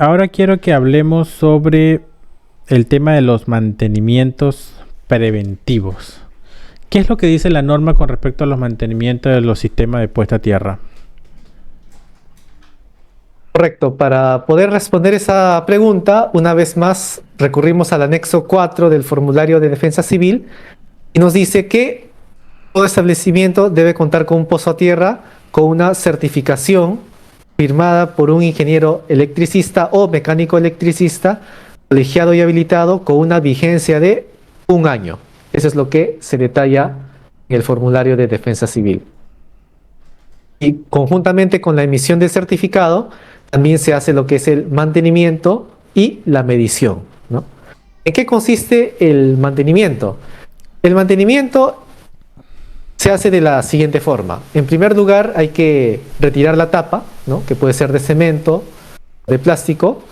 Ahora quiero que hablemos sobre el tema de los mantenimientos preventivos. ¿Qué es lo que dice la norma con respecto a los mantenimientos de los sistemas de puesta a tierra? Correcto. Para poder responder esa pregunta, una vez más recurrimos al anexo 4 del formulario de defensa civil y nos dice que todo establecimiento debe contar con un pozo a tierra con una certificación firmada por un ingeniero electricista o mecánico electricista colegiado y habilitado con una vigencia de 1 año. Eso es lo que se detalla en el formulario de defensa civil. Y conjuntamente con la emisión del certificado, también se hace lo que es el mantenimiento y la medición, ¿no? ¿En qué consiste el mantenimiento? El mantenimiento se hace de la siguiente forma. En primer lugar, hay que retirar la tapa, ¿no? Que puede ser de cemento, de plástico.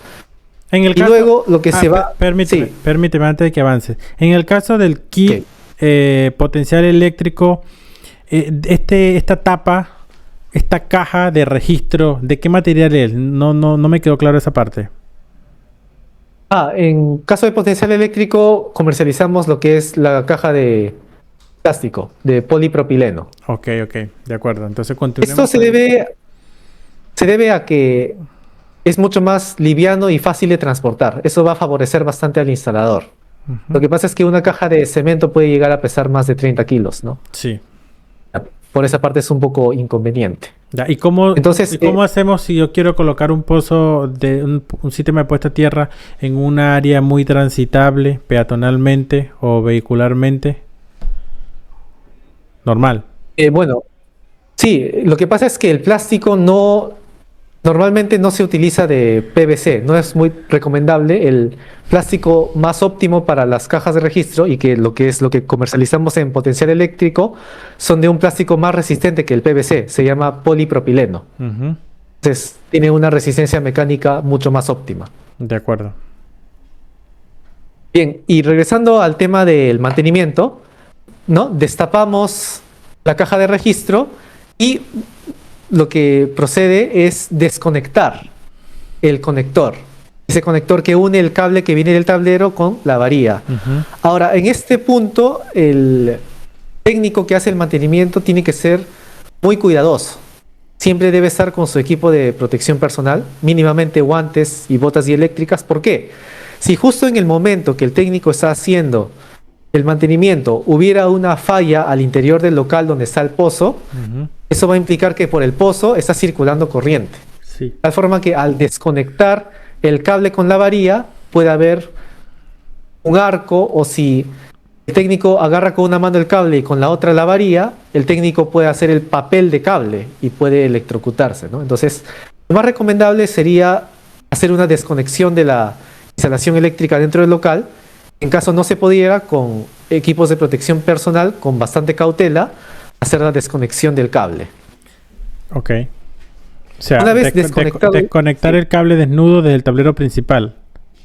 En el Y caso, luego lo que se va... Permíteme antes de que avance. En el caso del kit potencial eléctrico, esta tapa, esta caja de registro, ¿de qué material es? No me quedó claro esa parte. En caso de potencial eléctrico, comercializamos lo que es la caja de plástico, de polipropileno. Ok, de acuerdo. Entonces continuemos. Esto se debe a que es mucho más liviano y fácil de transportar. Eso va a favorecer bastante al instalador. Lo que pasa es que una caja de cemento puede llegar a pesar más de 30 kilos, ¿no? Sí. Por esa parte es un poco inconveniente. Ya, ¿y cómo Entonces, hacemos si yo quiero colocar un pozo de un sistema de puesta a tierra en un área muy transitable, peatonalmente o vehicularmente? Normal. Bueno, sí, lo que pasa es que el plástico normalmente no se utiliza de PVC, no es muy recomendable. El plástico más óptimo para las cajas de registro y que lo que comercializamos en potencial eléctrico son de un plástico más resistente que el PVC, se llama polipropileno. Entonces tiene una resistencia mecánica mucho más óptima. De acuerdo. Bien, y regresando al tema del mantenimiento, ¿no? Destapamos la caja de registro y lo que procede es desconectar el conector. Ese conector que une el cable que viene del tablero con la varilla. Ahora, en este punto, el técnico que hace el mantenimiento tiene que ser muy cuidadoso. Siempre debe estar con su equipo de protección personal, mínimamente guantes y botas dieléctricas. ¿Por qué? Si justo en el momento que el técnico está haciendo el mantenimiento hubiera una falla al interior del local donde está el pozo, eso va a implicar que por el pozo está circulando corriente. Sí. De tal forma que al desconectar el cable con la varilla puede haber un arco, o si el técnico agarra con una mano el cable y con la otra la varilla, el técnico puede hacer el papel de cable y puede electrocutarse, ¿no? Entonces, lo más recomendable sería hacer una desconexión de la instalación eléctrica dentro del local. En caso no se pudiera, con equipos de protección personal, con bastante cautela, hacer la desconexión del cable. Ok. O sea, Una vez desconectado, desconectar el cable desnudo desde el tablero principal.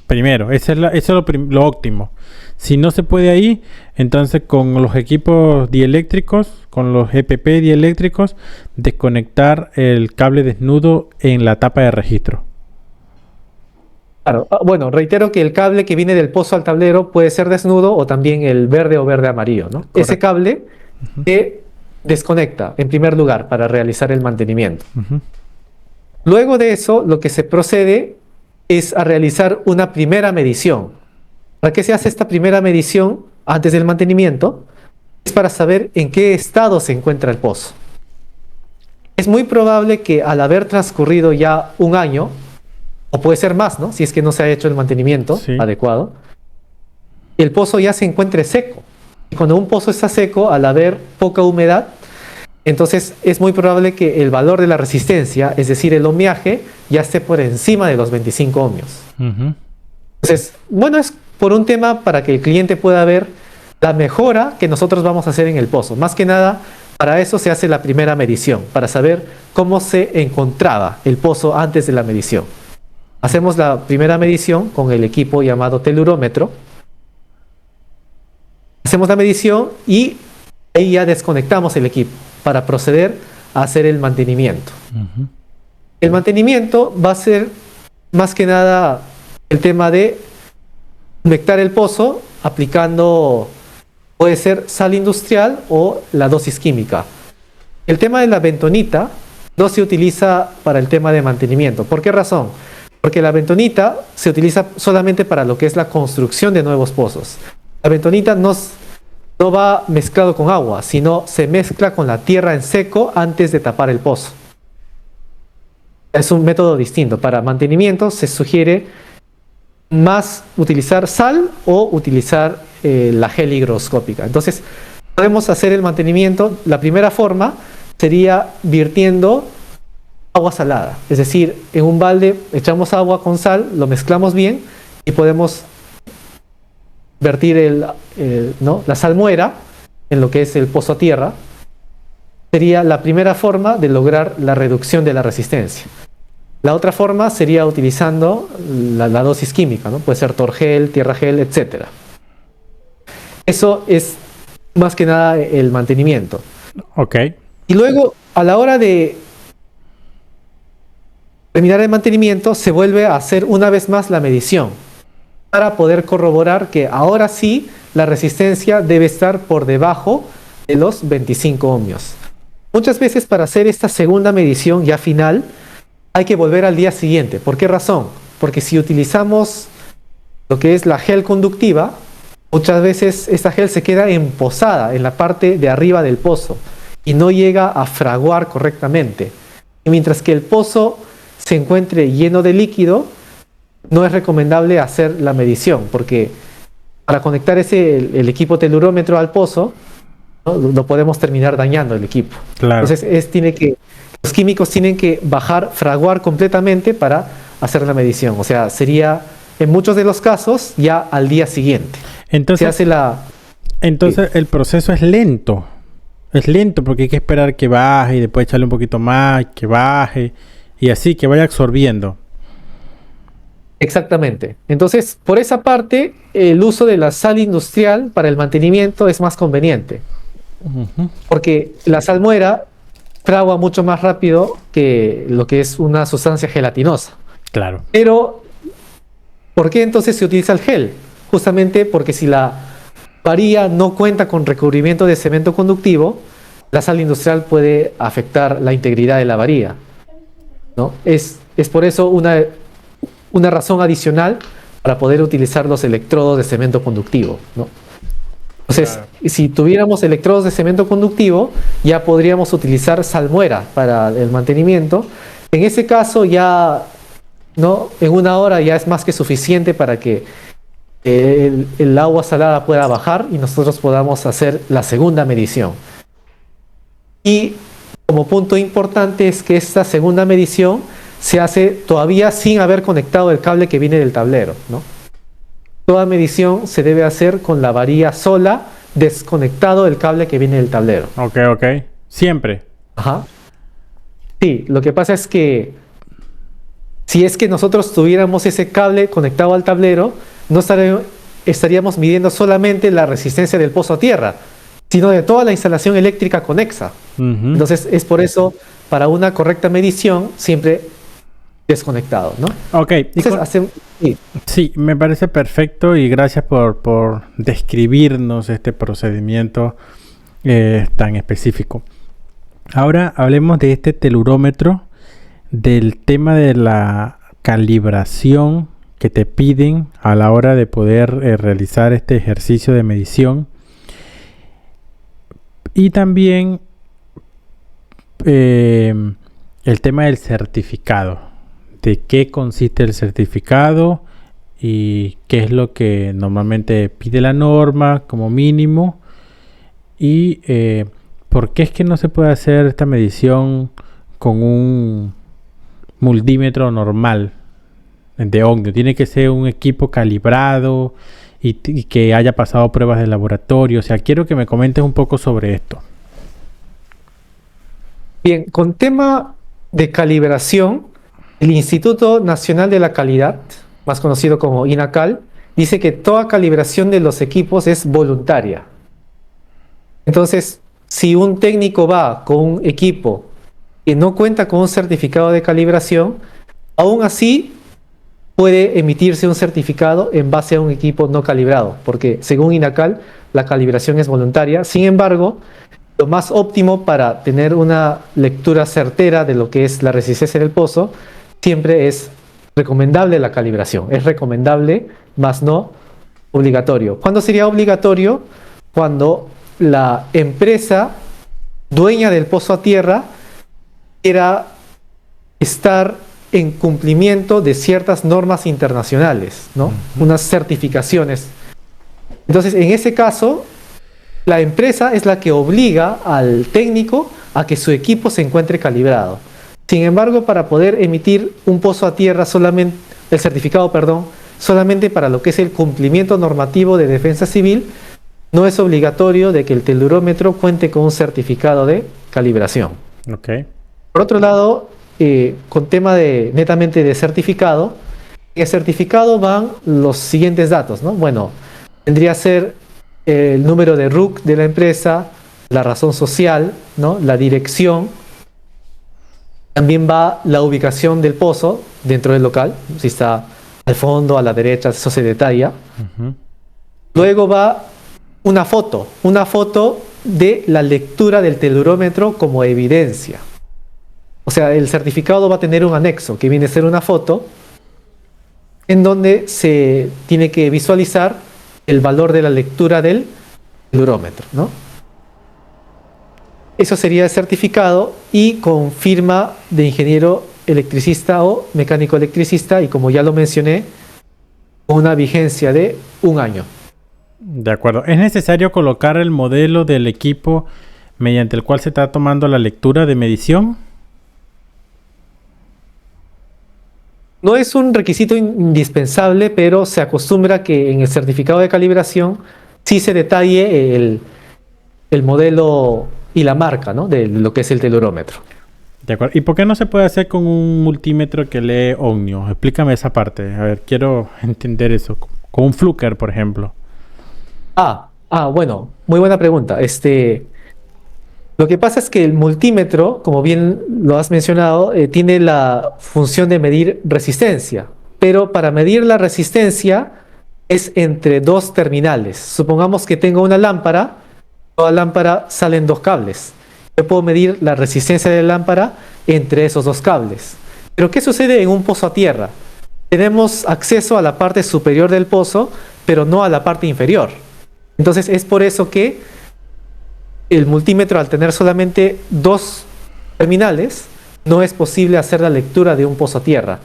Primero, eso es lo óptimo. Si no se puede ahí, entonces con los equipos dieléctricos, con los EPP dieléctricos, desconectar el cable desnudo en la tapa de registro. Claro. Bueno, reitero que el cable que viene del pozo al tablero puede ser desnudo o también el verde o verde amarillo, ¿no? Correcto. Ese cable se desconecta en primer lugar para realizar el mantenimiento. Luego de eso, lo que se procede es a realizar una primera medición. ¿Para qué se hace esta primera medición antes del mantenimiento? Es para saber en qué estado se encuentra el pozo. Es muy probable que al haber transcurrido ya 1 año, o puede ser más, ¿no? Si es que no se ha hecho el mantenimiento adecuado, el pozo ya se encuentre seco. Y cuando un pozo está seco, al haber poca humedad, entonces es muy probable que el valor de la resistencia, es decir, el ohmiaje, ya esté por encima de los 25 ohmios. Entonces, bueno, es por un tema para que el cliente pueda ver la mejora que nosotros vamos a hacer en el pozo. Más que nada, para eso se hace la primera medición, para saber cómo se encontraba el pozo antes de la medición. Hacemos la primera medición con el equipo llamado telurómetro. Hacemos la medición y ahí ya desconectamos el equipo para proceder a hacer el mantenimiento. El mantenimiento va a ser más que nada el tema de humectar el pozo aplicando, puede ser sal industrial o la dosis química. El tema de la bentonita no se utiliza para el tema de mantenimiento. ¿Por qué razón? Porque la bentonita se utiliza solamente para lo que es la construcción de nuevos pozos. La bentonita no va mezclado con agua, sino se mezcla con la tierra en seco antes de tapar el pozo. Es un método distinto. Para mantenimiento se sugiere más utilizar sal o utilizar la gel higroscópica. Entonces, podemos hacer el mantenimiento. La primera forma sería vertiendo agua salada. Es decir, en un balde echamos agua con sal, lo mezclamos bien y podemos vertir la salmuera en lo que es el pozo a tierra. Sería la primera forma de lograr la reducción de la resistencia. La otra forma sería utilizando la dosis química, ¿no? Puede ser torgel, tierra gel, etc. Eso es más que nada el mantenimiento. Ok. Y luego, a la hora de terminar el mantenimiento, se vuelve a hacer una vez más la medición para poder corroborar que ahora sí la resistencia debe estar por debajo de los 25 ohmios. Muchas veces para hacer esta segunda medición ya final, hay que volver al día siguiente. ¿Por qué razón? Porque si utilizamos lo que es la gel conductiva, muchas veces esta gel se queda emposada en la parte de arriba del pozo y no llega a fraguar correctamente. Y mientras que el pozo se encuentre lleno de líquido, no es recomendable hacer la medición, porque para conectar el equipo telurómetro al pozo, ¿no? Lo podemos terminar dañando el equipo. Claro. Entonces los químicos tienen que fraguar completamente para hacer la medición. O sea, sería en muchos de los casos ya al día siguiente. Entonces, sí. El proceso es lento. Es lento porque hay que esperar que baje y después echarle un poquito más, que baje y así, que vaya absorbiendo. Exactamente. Entonces, por esa parte, el uso de la sal industrial para el mantenimiento es más conveniente. Uh-huh. Porque la salmuera fragua mucho más rápido que lo que es una sustancia gelatinosa. Claro. Pero, ¿por qué entonces se utiliza el gel? Justamente porque si la varilla no cuenta con recubrimiento de cemento conductivo, la sal industrial puede afectar la integridad de la varilla, ¿no? Es por eso una razón adicional para poder utilizar los electrodos de cemento conductivo, ¿no? Entonces, Claro. si tuviéramos electrodos de cemento conductivo, ya podríamos utilizar salmuera para el mantenimiento. En ese caso ya, ¿no? En una hora ya es más que suficiente para que el agua salada pueda bajar y nosotros podamos hacer la segunda medición. Y como punto importante es que esta segunda medición se hace todavía sin haber conectado el cable que viene del tablero, ¿no? Toda medición se debe hacer con la varilla sola, desconectado el cable que viene del tablero. Ok. Siempre. Ajá. Sí, lo que pasa es que si es que nosotros tuviéramos ese cable conectado al tablero, no estaríamos midiendo solamente la resistencia del pozo a tierra, sino de toda la instalación eléctrica conexa. Uh-huh. Entonces, es por eso, para una correcta medición, siempre desconectado, ¿no? Ok. Entonces, Sí, me parece perfecto y gracias por describirnos este procedimiento tan específico. Ahora hablemos de este telurómetro, del tema de la calibración que te piden a la hora de poder realizar este ejercicio de medición. Y también el tema del certificado. De qué consiste el certificado y qué es lo que normalmente pide la norma como mínimo y por qué es que no se puede hacer esta medición con un multímetro normal de Ogno. Tiene que ser un equipo calibrado y que haya pasado pruebas de laboratorio. O sea, quiero que me comentes un poco sobre esto. bien, con tema de calibración, el Instituto Nacional de la Calidad, más conocido como INACAL, dice que toda calibración de los equipos es voluntaria. Entonces, si un técnico va con un equipo que no cuenta con un certificado de calibración, aún así puede emitirse un certificado en base a un equipo no calibrado, porque según INACAL la calibración es voluntaria. Sin embargo, lo más óptimo para tener una lectura certera de lo que es la resistencia del pozo, siempre es recomendable la calibración. Es recomendable, más no obligatorio. ¿Cuándo sería obligatorio? Cuando la empresa dueña del pozo a tierra quiera estar en cumplimiento de ciertas normas internacionales, ¿no? Unas certificaciones. Entonces, en ese caso, la empresa es la que obliga al técnico a que su equipo se encuentre calibrado. Sin embargo, para poder emitir un pozo a tierra solamente, el certificado, perdón, solamente para lo que es el cumplimiento normativo de defensa civil, no es obligatorio de que el telurómetro cuente con un certificado de calibración. Okay. Por otro lado, con tema netamente de certificado, en el certificado van los siguientes datos, ¿no? Bueno, tendría que ser el número de RUC de la empresa, la razón social, ¿no? La dirección. También va la ubicación del pozo dentro del local, si está al fondo, a la derecha, eso se detalla. Luego va una foto de la lectura del telurómetro como evidencia. O sea, el certificado va a tener un anexo que viene a ser una foto en donde se tiene que visualizar el valor de la lectura del telurómetro, ¿no? Eso sería el certificado y con firma de ingeniero electricista o mecánico electricista, y como ya lo mencioné, con una vigencia de 1 año. De acuerdo. ¿Es necesario colocar el modelo del equipo mediante el cual se está tomando la lectura de medición? No es un requisito indispensable, pero se acostumbra que en el certificado de calibración sí se detalle el modelo y la marca, ¿no? De lo que es el telurómetro. De acuerdo. ¿Y por qué no se puede hacer con un multímetro que lee Omnio? Explícame esa parte. A ver, quiero entender eso. Con un Fluker, por ejemplo. Bueno, muy buena pregunta. Lo que pasa es que el multímetro, como bien lo has mencionado, tiene la función de medir resistencia, pero para medir la resistencia es entre 2 terminales. Supongamos que tengo una lámpara, toda lámpara salen 2 cables. Yo puedo medir la resistencia de la lámpara entre esos 2 cables. Pero ¿qué sucede en un pozo a tierra? Tenemos acceso a la parte superior del pozo, pero no a la parte inferior. Entonces es por eso que el multímetro, al tener solamente 2 terminales, no es posible hacer la lectura de un pozo a tierra.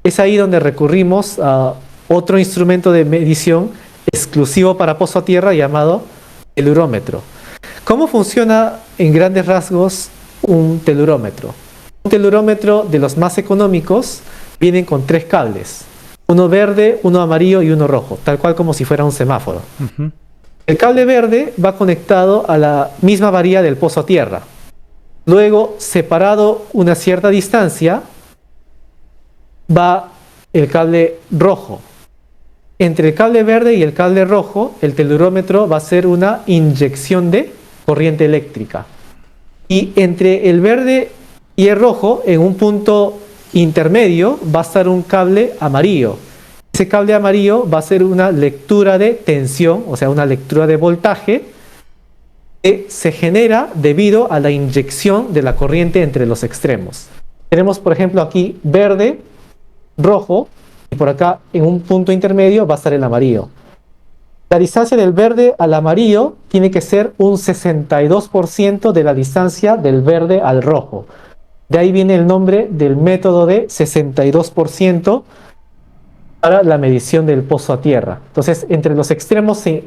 Es ahí donde recurrimos a otro instrumento de medición exclusivo para pozo a tierra llamado telurómetro. ¿Cómo funciona en grandes rasgos un telurómetro? Un telurómetro de los más económicos vienen con 3 cables. Uno verde, uno amarillo y uno rojo, tal cual como si fuera un semáforo. El cable verde va conectado a la misma varilla del pozo a tierra. Luego, separado una cierta distancia, va el cable rojo. Entre el cable verde y el cable rojo, el telurómetro va a hacer una inyección de corriente eléctrica. Y entre el verde y el rojo, en un punto intermedio, va a estar un cable amarillo. Ese cable amarillo va a ser una lectura de tensión, o sea, una lectura de voltaje que se genera debido a la inyección de la corriente entre los extremos. Tenemos, por ejemplo, aquí verde, rojo, y por acá en un punto intermedio va a estar el amarillo. La distancia del verde al amarillo tiene que ser un 62% de la distancia del verde al rojo. De ahí viene el nombre del método de 62% para la medición del pozo a tierra. Entonces, entre los extremos se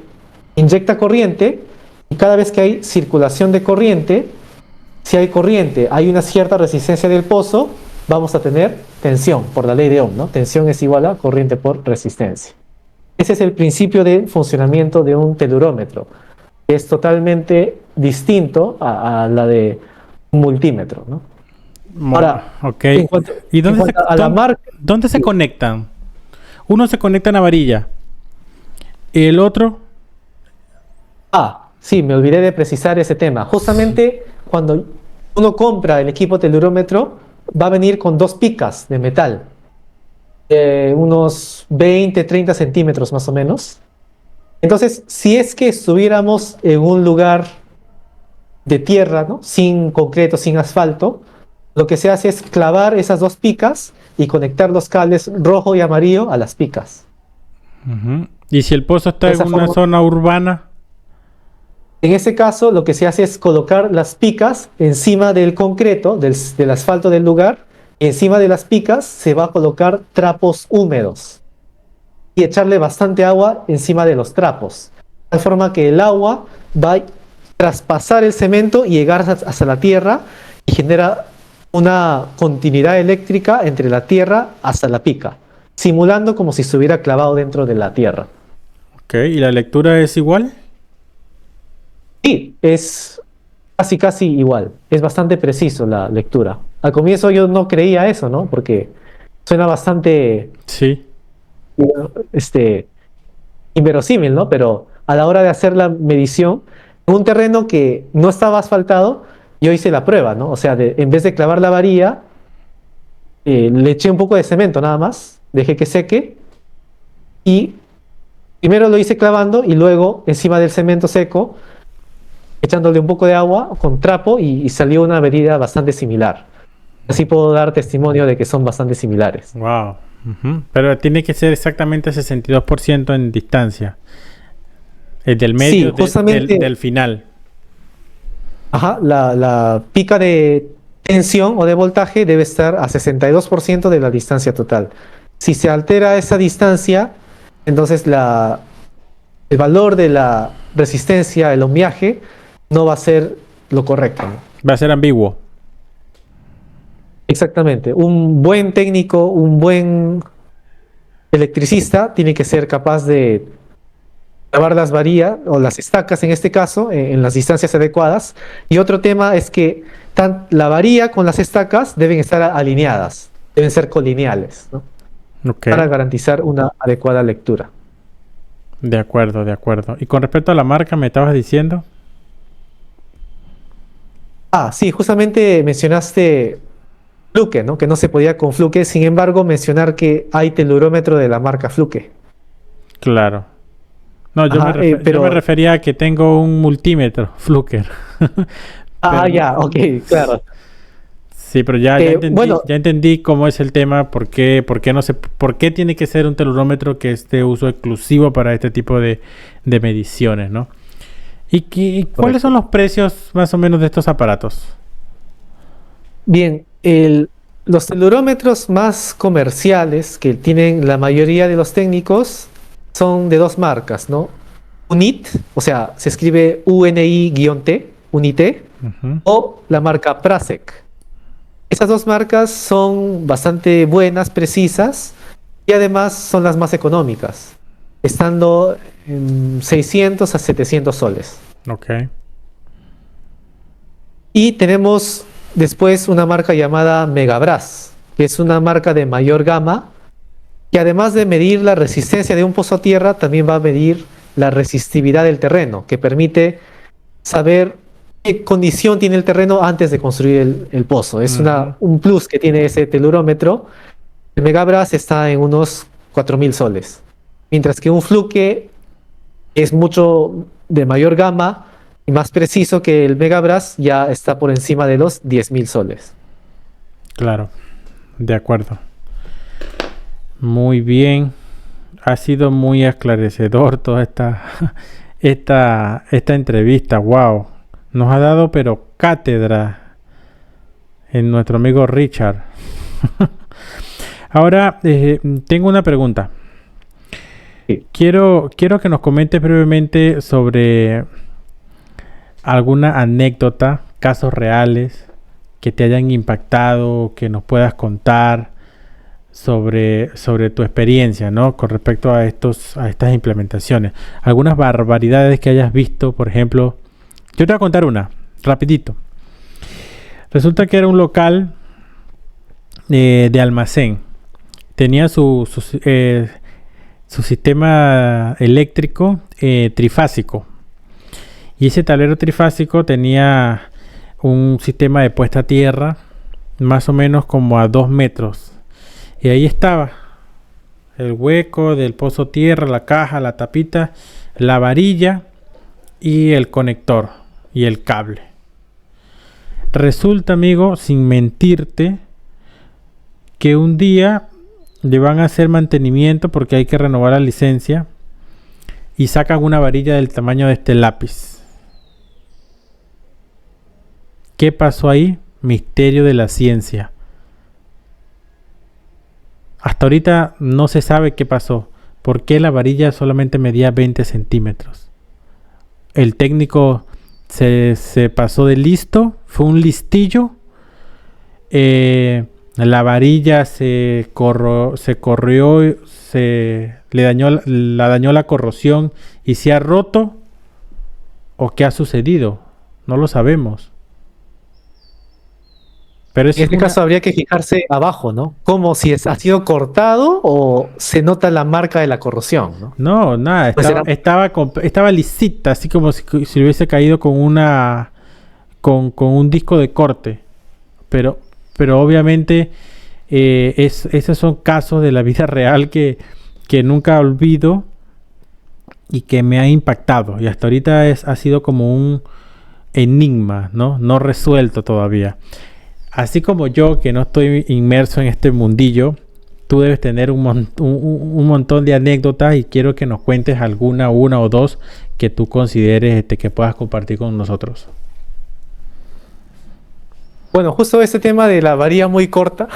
inyecta corriente y cada vez que hay circulación de corriente, si hay corriente, hay una cierta resistencia del pozo, vamos a tener tensión por la ley de Ohm, ¿no? Tensión es igual a corriente por resistencia. Ese es el principio de funcionamiento de un telurómetro. Es totalmente distinto a la de un multímetro, ¿no? Ahora, okay. ¿Y dónde se conectan? Uno se conecta en la varilla. ¿Y el otro? Sí, me olvidé de precisar ese tema. Justamente cuando uno compra el equipo telurómetro, va a venir con 2 picas de metal. unos 20, 30 centímetros más o menos. Entonces, si es que estuviéramos en un lugar de tierra, ¿no? Sin concreto, sin asfalto, lo que se hace es clavar esas dos picas y conectar los cables rojo y amarillo a las picas. ¿Y si el pozo está De en esa una forma, zona urbana? en ese caso, lo que se hace es colocar las picas encima del concreto, del asfalto del lugar, y encima de las picas se va a colocar trapos húmedos y echarle bastante agua encima de los trapos, de tal forma que el agua va a traspasar el cemento y llegar hasta la tierra y genera una continuidad eléctrica entre la tierra hasta la pica, simulando como si estuviera clavado dentro de la tierra. Ok, ¿y la lectura es igual? Sí, es casi igual, es bastante preciso la lectura. Al comienzo yo no creía eso, ¿no? Porque suena bastante Sí. este, inverosímil, ¿no? Pero a la hora de hacer la medición, en un terreno que no estaba asfaltado, yo hice la prueba, ¿no? O sea, en vez de clavar la varilla, le eché un poco de cemento nada más, dejé que seque y primero lo hice clavando y luego encima del cemento seco, echándole un poco de agua con trapo y salió una medida bastante similar. Así puedo dar testimonio de que son bastante similares. Wow. Pero tiene que ser exactamente 62% en distancia. El del medio Sí, justamente, del final. ajá, la pica de tensión o de voltaje debe estar a 62% de la distancia total. Si se altera esa distancia, entonces el valor de la resistencia, el ohmiaje, no va a ser lo correcto, ¿no? Va a ser ambiguo. Exactamente. Un buen técnico, un buen electricista tiene que ser capaz de grabar las varillas o las estacas en este caso en las distancias adecuadas. Y otro tema es que la varilla con las estacas deben estar alineadas, deben ser colineales, ¿no? Ok. Para garantizar una adecuada lectura. De acuerdo, de acuerdo. Y con respecto a la marca, me estabas diciendo. Ah, sí, justamente mencionaste Fluke, ¿no? Que no se podía con Fluke. Sin embargo, mencionar que hay telurómetro de la marca Fluke. Claro. No, Ajá, yo me refería a que tengo un multímetro, Fluker. Ah, Pero ya, ok, claro. sí, pero Bueno, ya entendí cómo es el tema, por qué no se, por qué tiene que ser un telurómetro que es de uso exclusivo para este tipo de mediciones, ¿no? ¿Y cuáles correcto. son los precios más o menos de estos aparatos? Bien, los telurómetros más comerciales que tienen la mayoría de los técnicos son de dos marcas, ¿no? Unit, o sea, se escribe UNI-T, Unité, Ujú. o la marca Prasec. Esas dos marcas son bastante buenas, precisas, y además son las más económicas, estando en 600 a 700 soles. Ok. Y tenemos después una marca llamada Megabras, que es una marca de mayor gama, que además de medir la resistencia de un pozo a tierra, también va a medir la resistividad del terreno, que permite saber qué condición tiene el terreno antes de construir el pozo. Es Ujú. un plus que tiene ese telurómetro. El Megabras está en unos 4.000 soles, mientras que un Fluke es mucho de mayor gama y más preciso que el Megabras, ya está por encima de los 10.000 soles. Claro, de acuerdo. Muy bien. Ha sido muy esclarecedor toda esta entrevista. Wow. Nos ha dado pero cátedra en nuestro amigo Richard. Ahora tengo una pregunta. Sí. Quiero que nos comentes brevemente sobre alguna anécdota, casos reales que te hayan impactado, que nos puedas contar sobre tu experiencia, ¿no? Con respecto a estas implementaciones. Algunas barbaridades que hayas visto, por ejemplo. Yo te voy a contar una, rapidito. Resulta que era un local de almacén. Tenía su sistema eléctrico trifásico. Y ese tablero trifásico tenía un sistema de puesta a tierra más o menos como a 2 metros. Y ahí estaba el hueco del pozo tierra, la caja, la tapita, la varilla y el conector y el cable. Resulta, amigo, sin mentirte, que un día le van a hacer mantenimiento porque hay que renovar la licencia y sacan una varilla del tamaño de este lápiz. ¿Qué pasó ahí? Misterio de la ciencia. Hasta ahorita no se sabe qué pasó. ¿Por qué la varilla solamente medía 20 centímetros? El técnico se pasó de listo, fue un listillo. La varilla le dañó la corrosión y se ha roto. ¿O qué ha sucedido? No lo sabemos. Pero En este caso habría que fijarse abajo, ¿no? Como si ha sido cortado o se nota la marca de la corrosión, ¿no? No, nada, Pues estaba lisita, así como si hubiese caído con un disco de corte. Pero obviamente esos son casos de la vida real que nunca olvido y que me ha impactado. Y hasta ahorita ha sido como un enigma, ¿no? No resuelto todavía. Así como yo, que no estoy inmerso en este mundillo, tú debes tener un montón de anécdotas y quiero que nos cuentes una o dos que tú consideres que puedas compartir con nosotros. Bueno, justo este tema de la varilla muy corta,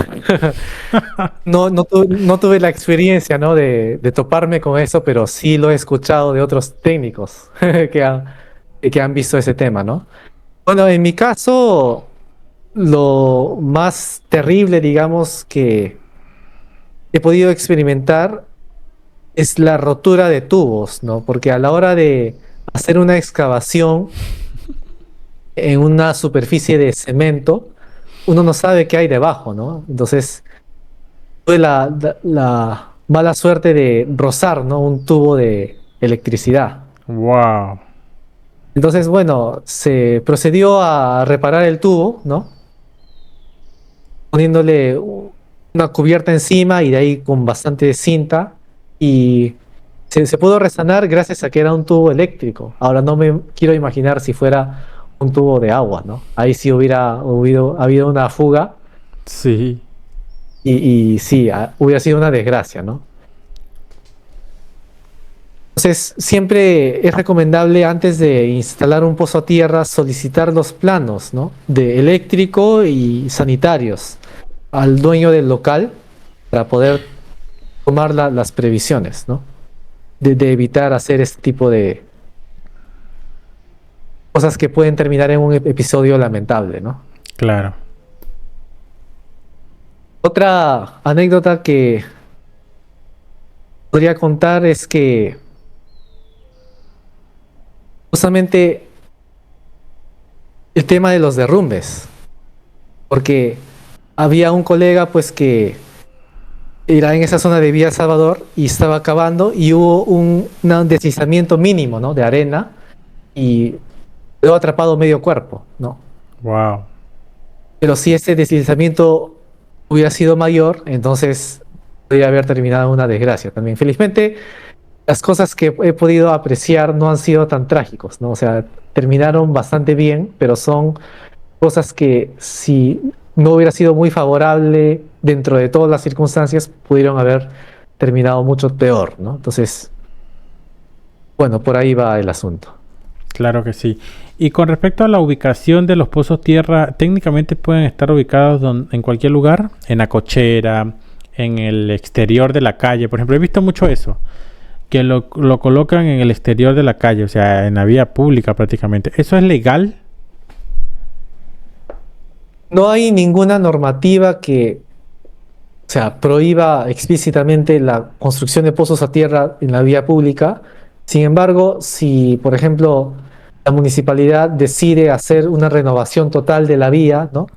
no tuve la experiencia, ¿no? de toparme con eso, pero sí lo he escuchado de otros técnicos que han visto ese tema, ¿no? Bueno, en mi caso, lo más terrible, digamos, que he podido experimentar es la rotura de tubos, ¿no? Porque a la hora de hacer una excavación en una superficie de cemento, uno no sabe qué hay debajo, ¿no? Entonces, tuve la mala suerte de rozar, ¿no? Un tubo de electricidad. Wow. Entonces, bueno, se procedió a reparar el tubo, ¿no? Poniéndole una cubierta encima y de ahí con bastante cinta y se pudo resanar gracias a que era un tubo eléctrico. Ahora no me quiero imaginar si fuera un tubo de agua, ¿no? Ahí sí hubiera habido una fuga Sí. y sí, hubiera sido una desgracia, ¿no? Entonces, siempre es recomendable antes de instalar un pozo a tierra solicitar los planos, ¿no? De eléctrico y sanitarios al dueño del local para poder tomar las previsiones, ¿no? De evitar hacer este tipo de cosas que pueden terminar en un episodio lamentable, ¿no? Claro. Otra anécdota que podría contar es que justamente el tema de los derrumbes, porque había un colega pues que era en esa zona de Villa Salvador y estaba cavando y hubo un deslizamiento mínimo, ¿no? De arena y quedó atrapado medio cuerpo, ¿no? Wow. Pero si ese deslizamiento hubiera sido mayor, entonces podría haber terminado en una desgracia también. Felizmente, las cosas que he podido apreciar no han sido tan trágicos, ¿no? O sea, terminaron bastante bien, pero son cosas que si no hubiera sido muy favorable dentro de todas las circunstancias, pudieron haber terminado mucho peor, ¿no? Entonces, bueno, por ahí va el asunto. Claro que sí. Y con respecto a la ubicación de los pozos tierra, técnicamente pueden estar ubicados en cualquier lugar, en la cochera, en el exterior de la calle. Por ejemplo, he visto mucho eso, que lo colocan en el exterior de la calle, o sea, en la vía pública prácticamente. ¿Eso es legal? No hay ninguna normativa que, o sea, prohíba explícitamente la construcción de pozos a tierra en la vía pública. Sin embargo, si, por ejemplo, la municipalidad decide hacer una renovación total de la vía, ¿no?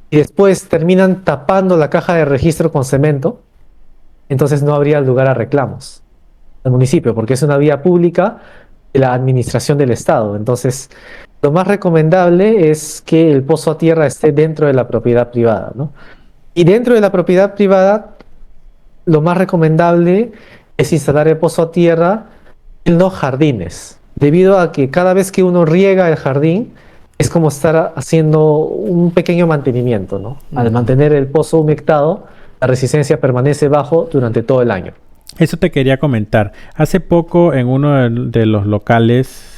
Y después terminan tapando la caja de registro con cemento, entonces no habría lugar a reclamos al municipio, porque es una vía pública de la administración del Estado. Entonces, lo más recomendable es que el pozo a tierra esté dentro de la propiedad privada, ¿no? Y dentro de la propiedad privada lo más recomendable es instalar el pozo a tierra en los jardines, debido a que cada vez que uno riega el jardín, es como estar haciendo un pequeño mantenimiento, ¿no? Al mantener el pozo humectado, la resistencia permanece bajo durante todo el año. Eso te quería comentar. Hace poco en uno de los locales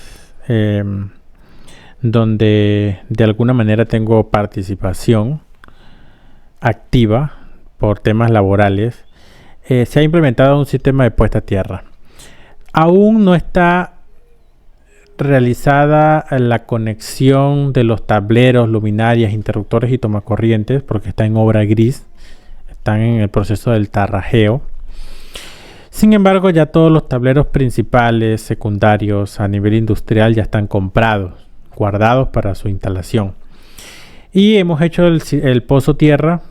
donde de alguna manera tengo participación activa por temas laborales, se ha implementado un sistema de puesta a tierra. Aún no está realizada la conexión de los tableros, luminarias, interruptores y tomacorrientes, porque está en obra gris, están en el proceso del tarrajeo. Sin embargo, ya todos los tableros principales, secundarios a nivel industrial ya están comprados, guardados para su instalación. Y hemos hecho el pozo tierra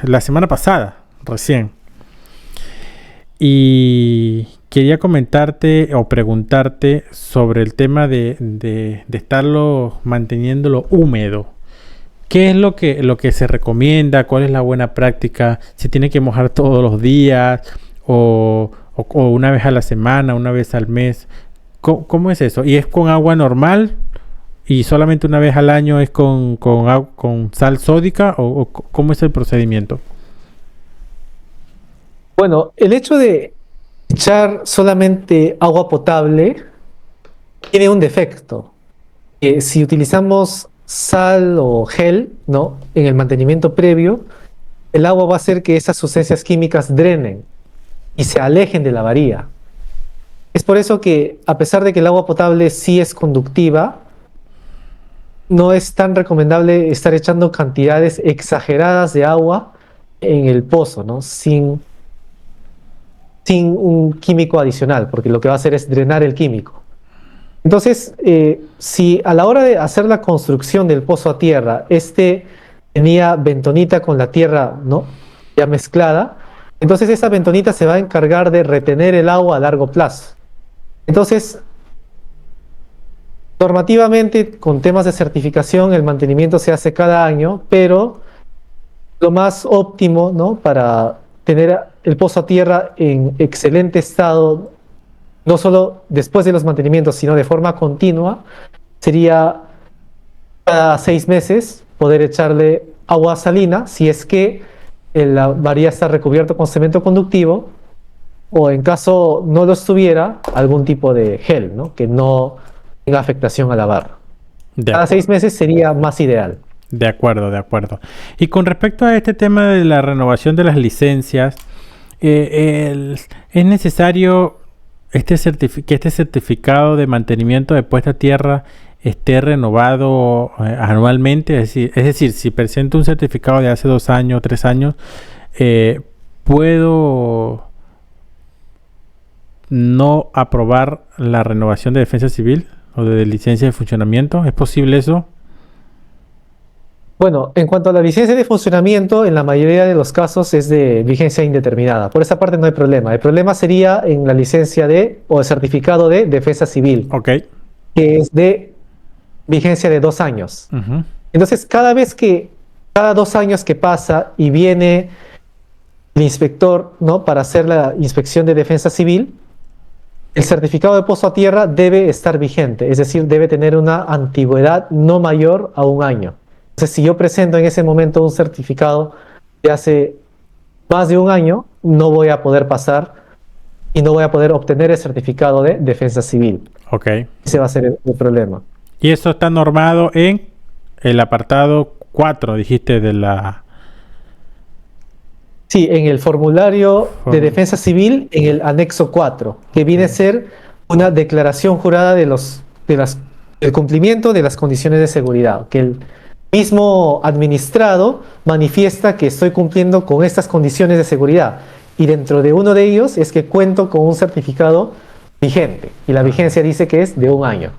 la semana pasada, recién. Y quería comentarte o preguntarte sobre el tema de estarlo manteniéndolo húmedo. ¿Qué es lo que se recomienda? ¿Cuál es la buena práctica? ¿Se tiene que mojar todos los días? ¿O una vez a la semana, una vez al mes? ¿Cómo es eso? ¿Y es con agua normal? ¿Y solamente una vez al año es con sal sódica? ¿O cómo es el procedimiento? Bueno, el hecho de echar solamente agua potable tiene un defecto. Si utilizamos sal o gel, ¿no?, en el mantenimiento previo, el agua va a hacer que esas sustancias químicas drenen y se alejen de la varilla. Es por eso que, a pesar de que el agua potable sí es conductiva, no es tan recomendable estar echando cantidades exageradas de agua en el pozo, ¿no?, sin un químico adicional, porque lo que va a hacer es drenar el químico. Entonces, si a la hora de hacer la construcción del pozo a tierra, tenía bentonita con la tierra, ¿no?, ya mezclada, entonces esa bentonita se va a encargar de retener el agua a largo plazo. Entonces, normativamente, con temas de certificación, el mantenimiento se hace cada año, pero lo más óptimo, ¿no?, para tener el pozo a tierra en excelente estado, no solo después de los mantenimientos, sino de forma continua, sería cada 6 meses poder echarle agua salina, si es que la varilla está recubierto con cemento conductivo, o en caso no lo estuviera, algún tipo de gel, ¿no?, que no tenga afectación a la barra. Cada 6 meses sería más ideal. De acuerdo, de acuerdo. Y con respecto a este tema de la renovación de las licencias, ¿es necesario que este certificado de mantenimiento de puesta a tierra esté renovado anualmente? Es decir, si presento un certificado de hace 2 años, 3 años, ¿puedo no aprobar la renovación de defensa civil o de licencia de funcionamiento? ¿Es posible eso? Bueno, en cuanto a la licencia de funcionamiento, en la mayoría de los casos es de vigencia indeterminada. Por esa parte no hay problema. El problema sería en la licencia o el certificado de defensa civil, okay, que es de vigencia de 2 años. Uh-huh. Entonces, cada 2 años que pasa y viene el inspector, ¿no?, para hacer la inspección de defensa civil, el certificado de pozo a tierra debe estar vigente, es decir, debe tener una antigüedad no mayor a 1 año. Entonces, si yo presento en ese momento un certificado de hace más de 1 año, no voy a poder pasar y no voy a poder obtener el certificado de defensa civil. Ok. Ese va a ser el problema. Y eso está normado en el apartado 4, dijiste, de la... Sí, en el formulario de defensa civil, en el anexo 4, que viene a ser una declaración jurada del cumplimiento de las condiciones de seguridad, que el mismo administrado manifiesta que estoy cumpliendo con estas condiciones de seguridad, y dentro de uno de ellos es que cuento con un certificado vigente, y la vigencia dice que es de 1 año.